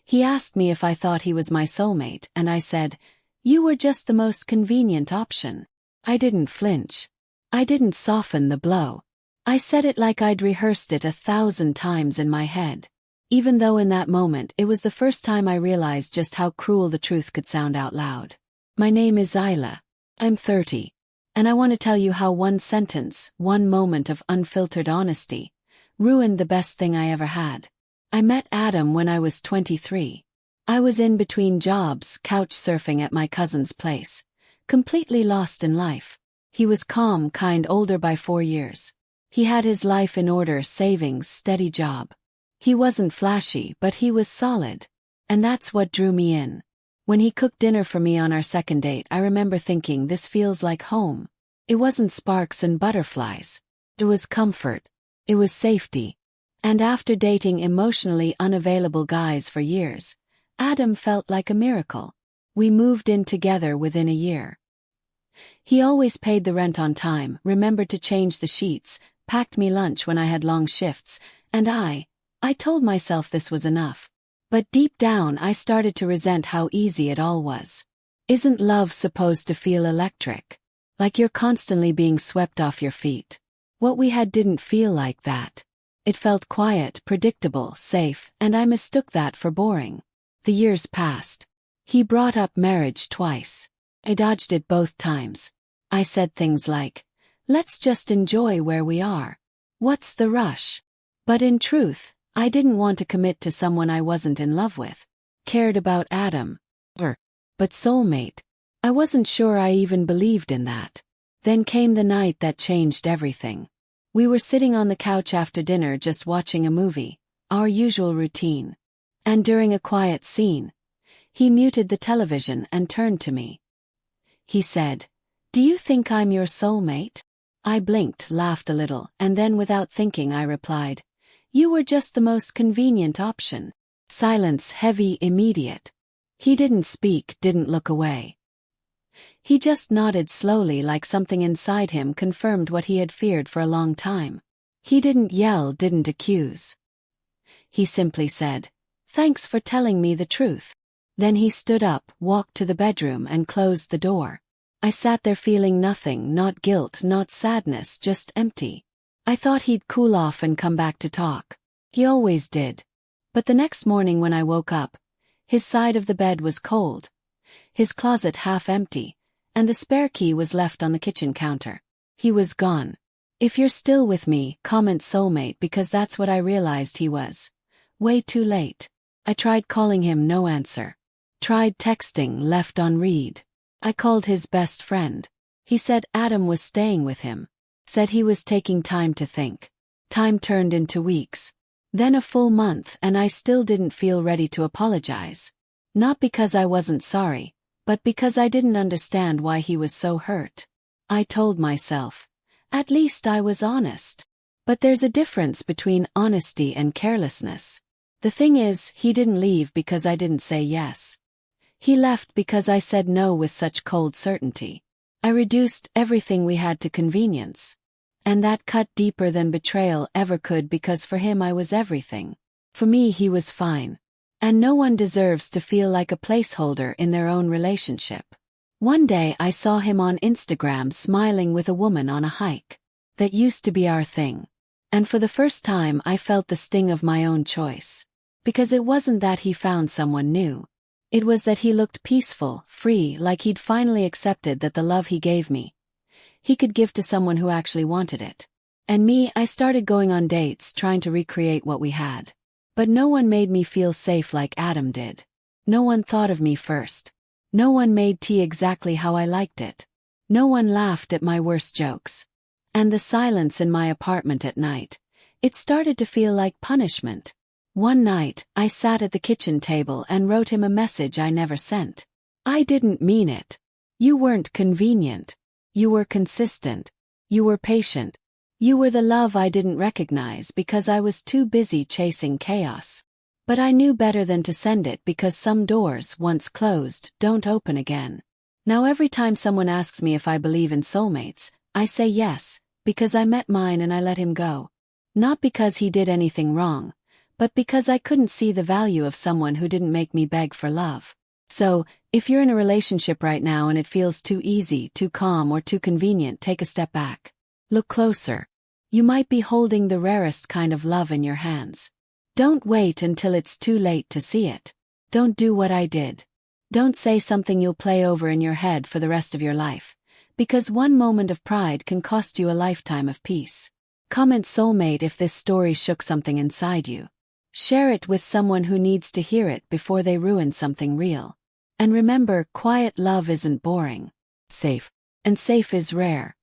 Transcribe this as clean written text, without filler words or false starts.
He asked me if I thought he was my soulmate, and I said, "You were just the most convenient option." I didn't flinch. I didn't soften the blow. I said it like I'd rehearsed it 1,000 times in my head. Even though in that moment it was the first time I realized just how cruel the truth could sound out loud. My name is Isla. I'm 30. And I want to tell you how one sentence, one moment of unfiltered honesty, ruined the best thing I ever had. I met Adam when I was 23. I was in between jobs, couch surfing at my cousin's place, completely lost in life. He was calm, kind, older by 4 years. He had his life in order, savings, steady job. He wasn't flashy, but he was solid. And that's what drew me in. When he cooked dinner for me on our second date, I remember thinking, this feels like home. It wasn't sparks and butterflies. It was comfort. It was safety. And after dating emotionally unavailable guys for years, Adam felt like a miracle. We moved in together within a year. He always paid the rent on time, remembered to change the sheets, packed me lunch when I had long shifts, and I told myself this was enough. But deep down I started to resent how easy it all was. Isn't love supposed to feel electric? Like you're constantly being swept off your feet? What we had didn't feel like that. It felt quiet, predictable, safe, and I mistook that for boring. The years passed. He brought up marriage twice. I dodged it both times. I said things like, "Let's just enjoy where we are. What's the rush?" But in truth, I didn't want to commit to someone I wasn't in love with. Cared about Adam. But soulmate. I wasn't sure I even believed in that. Then came the night that changed everything. We were sitting on the couch after dinner just watching a movie, our usual routine. And during a quiet scene, he muted the television and turned to me. He said, "Do you think I'm your soulmate?" I blinked, laughed a little, and then without thinking I replied, "You were just the most convenient option." Silence, heavy, immediate. He didn't speak, didn't look away. He just nodded slowly, like something inside him confirmed what he had feared for a long time. He didn't yell, didn't accuse. He simply said, "Thanks for telling me the truth." Then he stood up, walked to the bedroom, and closed the door. I sat there feeling nothing, not guilt, not sadness, just empty. I thought he'd cool off and come back to talk. He always did. But the next morning when I woke up, his side of the bed was cold, his closet half empty, and the spare key was left on the kitchen counter. He was gone. If you're still with me, comment soulmate, because that's what I realized he was. Way too late. I tried calling him, no answer. Tried texting, left on read. I called his best friend. He said Adam was staying with him. Said he was taking time to think. Time turned into weeks. Then a full month, and I still didn't feel ready to apologize. Not because I wasn't sorry, but because I didn't understand why he was so hurt. I told myself, at least I was honest. But there's a difference between honesty and carelessness. The thing is, he didn't leave because I didn't say yes. He left because I said no with such cold certainty. I reduced everything we had to convenience. And that cut deeper than betrayal ever could, because for him I was everything. For me he was fine. And no one deserves to feel like a placeholder in their own relationship. One day I saw him on Instagram smiling with a woman on a hike. That used to be our thing. And for the first time I felt the sting of my own choice. Because it wasn't that he found someone new. It was that he looked peaceful, free, like he'd finally accepted that the love he gave me, he could give to someone who actually wanted it. And me, I started going on dates, trying to recreate what we had. But no one made me feel safe like Adam did. No one thought of me first. No one made tea exactly how I liked it. No one laughed at my worst jokes. And the silence in my apartment at night, it started to feel like punishment. One night, I sat at the kitchen table and wrote him a message I never sent. I didn't mean it. You weren't convenient. You were consistent. You were patient. You were the love I didn't recognize because I was too busy chasing chaos. But I knew better than to send it, because some doors, once closed, don't open again. Now every time someone asks me if I believe in soulmates, I say yes, because I met mine and I let him go. Not because he did anything wrong, but because I couldn't see the value of someone who didn't make me beg for love. So, if you're in a relationship right now and it feels too easy, too calm, or too convenient, take a step back. Look closer. You might be holding the rarest kind of love in your hands. Don't wait until it's too late to see it. Don't do what I did. Don't say something you'll play over in your head for the rest of your life, because one moment of pride can cost you a lifetime of peace. Comment soulmate if this story shook something inside you. Share it with someone who needs to hear it before they ruin something real. And remember, quiet love isn't boring. Safe. And safe is rare.